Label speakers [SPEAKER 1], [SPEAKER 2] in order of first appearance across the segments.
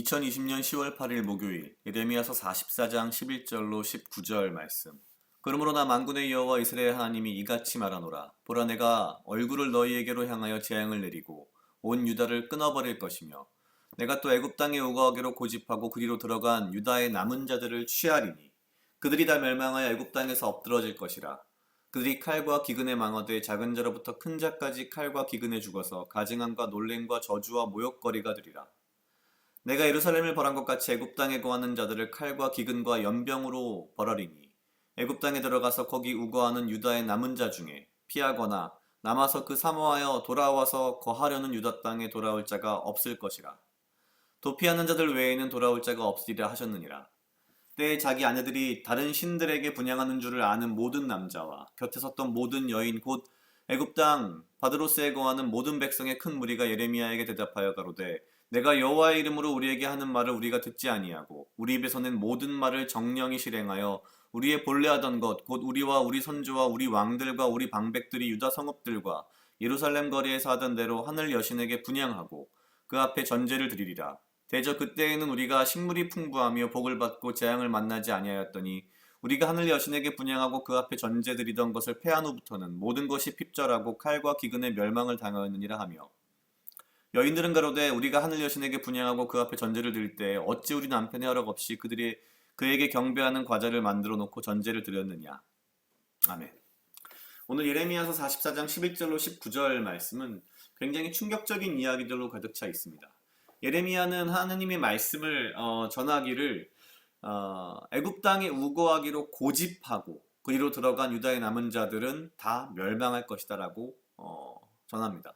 [SPEAKER 1] 2020년 10월 8일 목요일 예레미야서 44장 11절로 19절 말씀. 그러므로 나 만군의 여호와 이스라엘 하나님이 이같이 말하노라. 보라, 내가 얼굴을 너희에게로 향하여 재앙을 내리고 온 유다를 끊어버릴 것이며, 내가 또 애굽 땅에 우거하기로 고집하고 그리로 들어간 유다의 남은 자들을 취하리니 그들이 다 멸망하여 애굽 땅에서 엎드러질 것이라. 그들이 칼과 기근에 망하되 작은 자로부터 큰 자까지 칼과 기근에 죽어서 가증함과 놀램과 저주와 모욕거리가 되리라. 내가 예루살렘을 벌한 것 같이 애굽 땅에 거하는 자들을 칼과 기근과 연병으로 벌하리니 애굽 땅에 들어가서 거기 우거하는 유다의 남은 자 중에 피하거나 남아서 그 사모하여 돌아와서 거하려는 유다 땅에 돌아올 자가 없을 것이라. 도피하는 자들 외에는 돌아올 자가 없으리라 하셨느니라. 때에 자기 아내들이 다른 신들에게 분향하는 줄을 아는 모든 남자와 곁에 섰던 모든 여인 곧 애굽 땅 바드로스에 거하는 모든 백성의 큰 무리가 예레미야에게 대답하여 가로되, 내가 여호와의 이름으로 우리에게 하는 말을 우리가 듣지 아니하고 우리 입에서 낸 모든 말을 정령이 실행하여 우리의 본래 하던 것 곧 우리와 우리 선조와 우리 왕들과 우리 방백들이 유다 성읍들과 예루살렘 거리에서 하던 대로 하늘 여신에게 분향하고 그 앞에 전제를 드리리라. 대저 그때에는 우리가 식물이 풍부하며 복을 받고 재앙을 만나지 아니하였더니 우리가 하늘 여신에게 분향하고 그 앞에 전제 드리던 것을 패한 후부터는 모든 것이 핍절하고 칼과 기근의 멸망을 당하였느니라 하며, 여인들은 가로되, 우리가 하늘 여신에게 분향하고 그 앞에 전제를 드릴 때 어찌 우리 남편의 허락 없이 그에게 경배하는 과자를 만들어 놓고 전제를 드렸느냐. 아멘. 오늘 예레미야서 44장 11절로 19절 말씀은 굉장히 충격적인 이야기들로 가득 차 있습니다. 예레미야는 하느님의 말씀을 전하기를 애굽 땅에 우거하기로 고집하고 그리로 들어간 유다의 남은 자들은 다 멸망할 것이다라고 전합니다.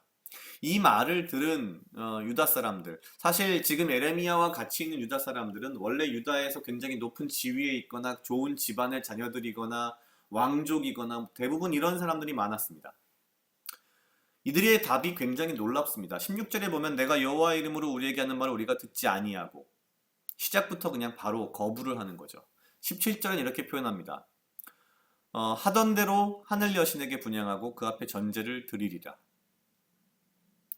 [SPEAKER 1] 이 말을 들은 유다 사람들, 사실 지금 에레미야와 같이 있는 유다 사람들은 원래 유다에서 굉장히 높은 지위에 있거나 좋은 집안의 자녀들이거나 왕족이거나 대부분 이런 사람들이 많았습니다. 이들의 답이 굉장히 놀랍습니다. 16절에 보면 내가 여호와의 이름으로 우리에게 하는 말을 우리가 듣지 아니하고, 시작부터 그냥 바로 거부를 하는 거죠. 17절은 이렇게 표현합니다. 하던 대로 하늘 여신에게 분향하고 그 앞에 전제를 드리리라.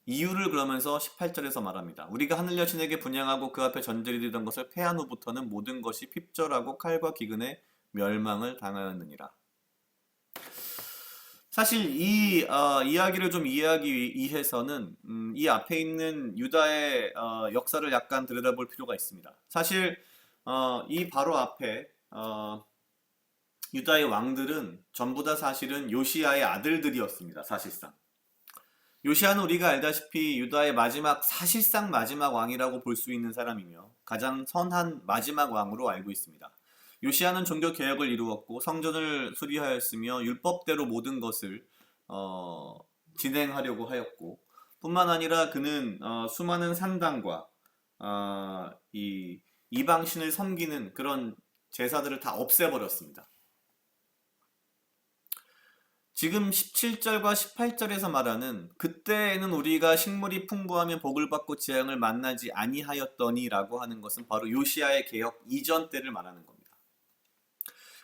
[SPEAKER 1] 이유를 그러면서 18절에서 말합니다. 우리가 하늘 여신에게 분향하고 그 앞에 전제를 드리던 것을 패한 후부터는 모든 것이 핍절하고 칼과 기근의 멸망을 당하였느니라. 사실 이 이야기를 좀 이해하기 위해서는 이 앞에 있는 유다의 역사를 약간 들여다볼 필요가 있습니다. 사실 이 바로 앞에 유다의 왕들은 전부 다 사실은 요시야의 아들들이었습니다. 사실상. 요시야는 우리가 알다시피 유다의 사실상 마지막 왕이라고 볼 수 있는 사람이며 가장 선한 마지막 왕으로 알고 있습니다. 요시야는 종교 개혁을 이루었고 성전을 수리하였으며 율법대로 모든 것을 진행하려고 하였고, 뿐만 아니라 그는 수많은 산당과 이 이방신을 섬기는 그런 제사들을 다 없애버렸습니다. 지금 17절과 18절에서 말하는 그때에는 우리가 식물이 풍부하며 복을 받고 재앙을 만나지 아니하였더니 라고 하는 것은 바로 요시야의 개혁 이전 때를 말하는 겁니다.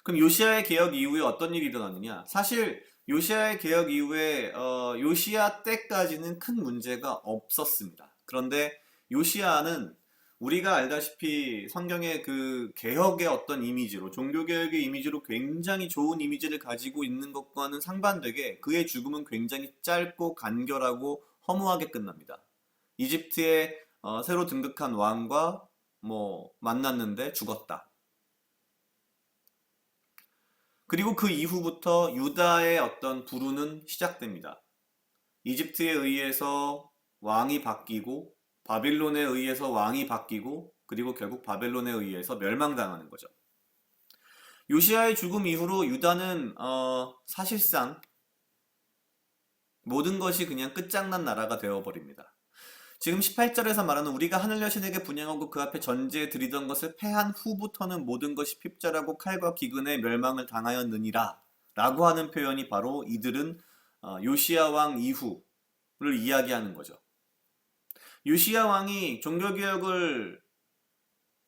[SPEAKER 1] 그럼 요시야의 개혁 이후에 어떤 일이 일어났느냐? 사실 요시야의 개혁 이후에 요시야 때까지는 큰 문제가 없었습니다. 그런데 요시야는 우리가 알다시피 성경의 그 개혁의 어떤 이미지로, 종교개혁의 이미지로 굉장히 좋은 이미지를 가지고 있는 것과는 상반되게 그의 죽음은 굉장히 짧고 간결하고 허무하게 끝납니다. 이집트의 새로 등극한 왕과 만났는데 죽었다. 그리고 그 이후부터 유다의 어떤 부르는 시작됩니다. 이집트에 의해서 왕이 바뀌고 바빌론에 의해서 왕이 바뀌고 그리고 결국 바벨론에 의해서 멸망당하는 거죠. 요시야의 죽음 이후로 유다는 사실상 모든 것이 그냥 끝장난 나라가 되어버립니다. 지금 18절에서 말하는 우리가 하늘 여신에게 분향하고 그 앞에 전제에 드리던 것을 패한 후부터는 모든 것이 핍절하고 칼과 기근의 멸망을 당하였느니라 라고 하는 표현이 바로 이들은 요시야 왕 이후를 이야기하는 거죠. 요시야 왕이 종교개혁을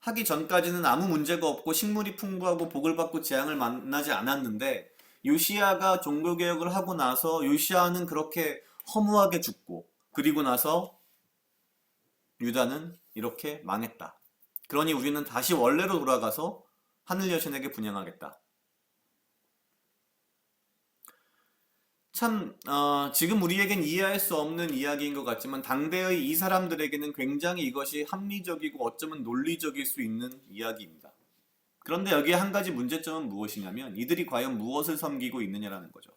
[SPEAKER 1] 하기 전까지는 아무 문제가 없고 식물이 풍부하고 복을 받고 재앙을 만나지 않았는데, 요시야가 종교개혁을 하고 나서 요시야는 그렇게 허무하게 죽고, 그리고 나서 유다는 이렇게 망했다 그러니 우리는 다시 원래로 돌아가서 하늘 여신에게 분양하겠다. 참, 지금 우리에겐 이해할 수 없는 이야기인 것 같지만 당대의 이 사람들에게는 굉장히 이것이 합리적이고 어쩌면 논리적일 수 있는 이야기입니다. 그런데 여기에 한 가지 문제점은 무엇이냐면 이들이 과연 무엇을 섬기고 있느냐라는 거죠.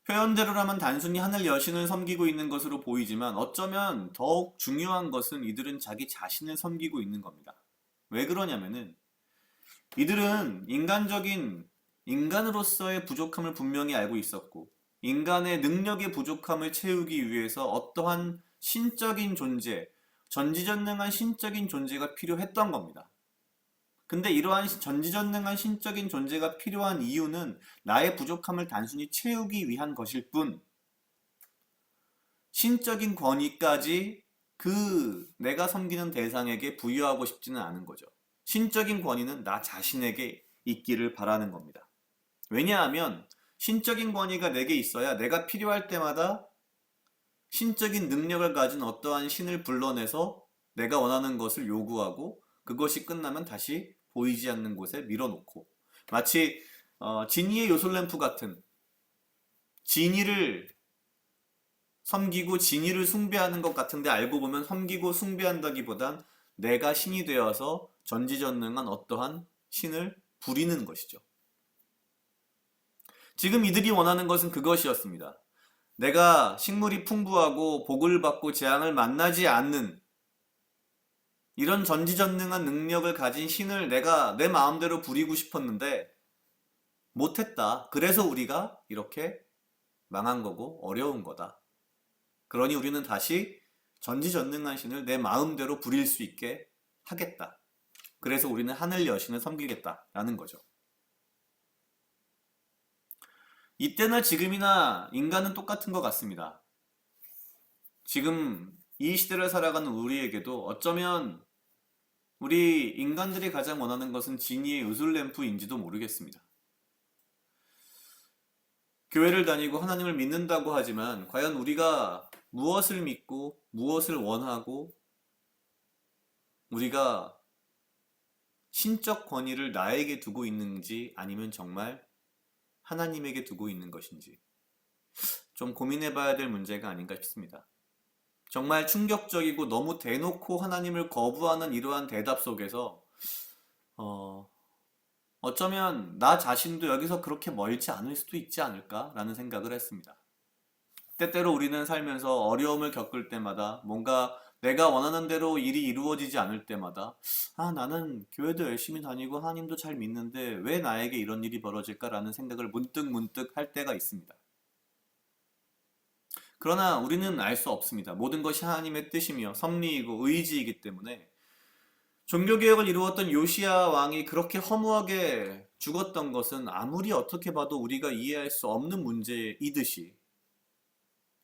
[SPEAKER 1] 표현대로라면 단순히 하늘 여신을 섬기고 있는 것으로 보이지만 어쩌면 더욱 중요한 것은 이들은 자기 자신을 섬기고 있는 겁니다. 왜 그러냐면은 이들은 인간으로서의 부족함을 분명히 알고 있었고 인간의 능력의 부족함을 채우기 위해서 어떠한 신적인 존재, 전지전능한 신적인 존재가 필요했던 겁니다. 근데 이러한 전지전능한 신적인 존재가 필요한 이유는 나의 부족함을 단순히 채우기 위한 것일 뿐 신적인 권위까지 그 내가 섬기는 대상에게 부여하고 싶지는 않은 거죠. 신적인 권위는 나 자신에게 있기를 바라는 겁니다. 왜냐하면 신적인 권위가 내게 있어야 내가 필요할 때마다 신적인 능력을 가진 어떠한 신을 불러내서 내가 원하는 것을 요구하고 그것이 끝나면 다시 보이지 않는 곳에 밀어놓고 마치 지니의 요술램프 같은 지니를 섬기고 지니를 숭배하는 것 같은데 알고 보면 섬기고 숭배한다기보단 내가 신이 되어서 전지전능한 어떠한 신을 부리는 것이죠. 지금 이들이 원하는 것은 그것이었습니다. 내가 식물이 풍부하고 복을 받고 재앙을 만나지 않는 이런 전지전능한 능력을 가진 신을 내가 내 마음대로 부리고 싶었는데 못했다. 그래서 우리가 이렇게 망한 거고 어려운 거다. 그러니 우리는 다시 전지전능한 신을 내 마음대로 부릴 수 있게 하겠다. 그래서 우리는 하늘 여신을 섬기겠다라는 거죠. 이때나 지금이나 인간은 똑같은 것 같습니다. 지금 이 시대를 살아가는 우리에게도 어쩌면 우리 인간들이 가장 원하는 것은 지니의 요술램프인지도 모르겠습니다. 교회를 다니고 하나님을 믿는다고 하지만 과연 우리가 무엇을 믿고 무엇을 원하고 우리가 신적 권위를 나에게 두고 있는지 아니면 정말 하나님에게 두고 있는 것인지 좀 고민해 봐야 될 문제가 아닌가 싶습니다. 정말 충격적이고 너무 대놓고 하나님을 거부하는 이러한 대답 속에서 어쩌면 나 자신도 여기서 그렇게 멀지 않을 수도 있지 않을까라는 생각을 했습니다. 때때로 우리는 살면서 어려움을 겪을 때마다 뭔가 내가 원하는 대로 일이 이루어지지 않을 때마다 나는 교회도 열심히 다니고 하나님도 잘 믿는데 왜 나에게 이런 일이 벌어질까라는 생각을 문득 할 때가 있습니다. 그러나 우리는 알 수 없습니다. 모든 것이 하나님의 뜻이며 섭리이고 의지이기 때문에 종교개혁을 이루었던 요시야 왕이 그렇게 허무하게 죽었던 것은 아무리 어떻게 봐도 우리가 이해할 수 없는 문제이듯이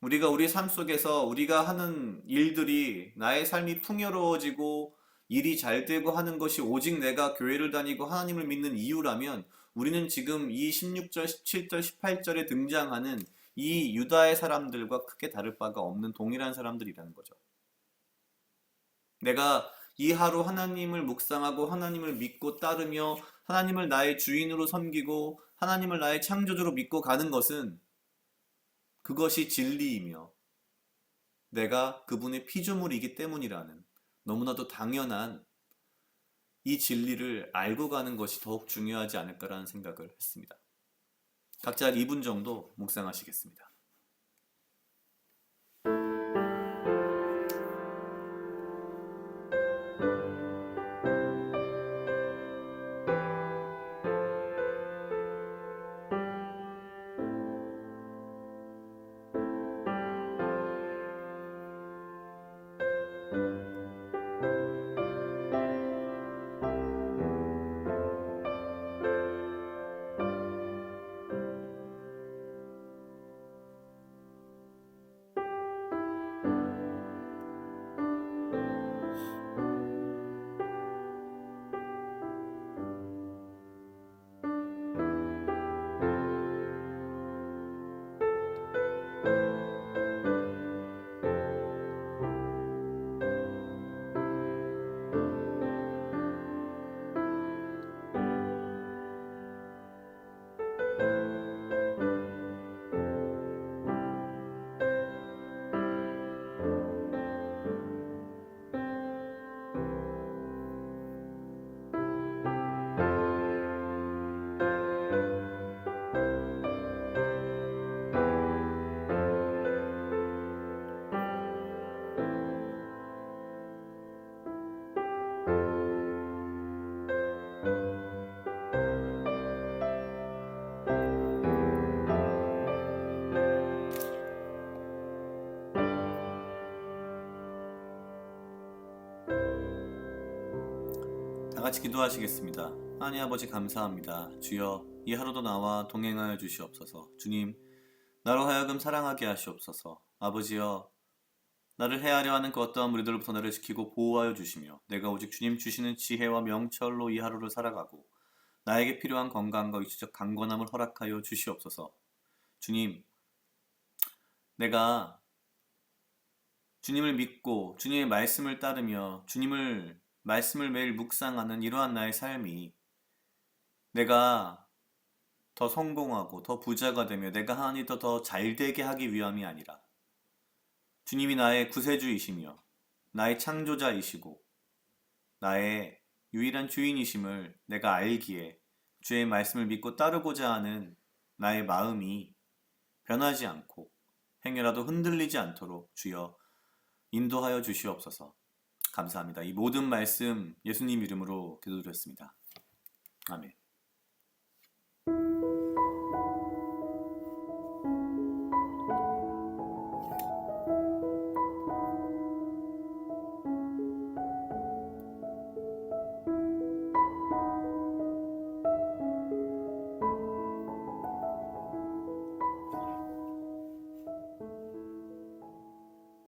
[SPEAKER 1] 우리가 우리 삶 속에서 우리가 하는 일들이 나의 삶이 풍요로워지고 일이 잘 되고 하는 것이 오직 내가 교회를 다니고 하나님을 믿는 이유라면 우리는 지금 이 16절, 17절, 18절에 등장하는 이 유다의 사람들과 크게 다를 바가 없는 동일한 사람들이라는 거죠. 내가 이 하루 하나님을 묵상하고 하나님을 믿고 따르며 하나님을 나의 주인으로 섬기고 하나님을 나의 창조주로 믿고 가는 것은 그것이 진리이며 내가 그분의 피조물이기 때문이라는 너무나도 당연한 이 진리를 알고 가는 것이 더욱 중요하지 않을까라는 생각을 했습니다. 각자 2분 정도 묵상하시겠습니다. 같이 기도하시겠습니다. 하나님 아버지 감사합니다. 주여, 이 하루도 나와 동행하여 주시옵소서. 주님, 나로 하여금 사랑하게 하시옵소서. 아버지여, 나를 해하려 하는 그 어떠한 무리들로부터 나를 지키고 보호하여 주시며 내가 오직 주님 주시는 지혜와 명철로 이 하루를 살아가고 나에게 필요한 건강과 육체적 강건함을 허락하여 주시옵소서. 주님, 내가 주님을 믿고 주님의 말씀을 따르며 주님을 말씀을 매일 묵상하는 이러한 나의 삶이 내가 더 성공하고 더 부자가 되며 내가 하나님 더 잘되게 하기 위함이 아니라 주님이 나의 구세주이시며 나의 창조자이시고 나의 유일한 주인이심을 내가 알기에 주의 말씀을 믿고 따르고자 하는 나의 마음이 변하지 않고 행여라도 흔들리지 않도록 주여 인도하여 주시옵소서. 감사합니다. 이 모든 말씀 예수님 이름으로 기도드렸습니다. 아멘.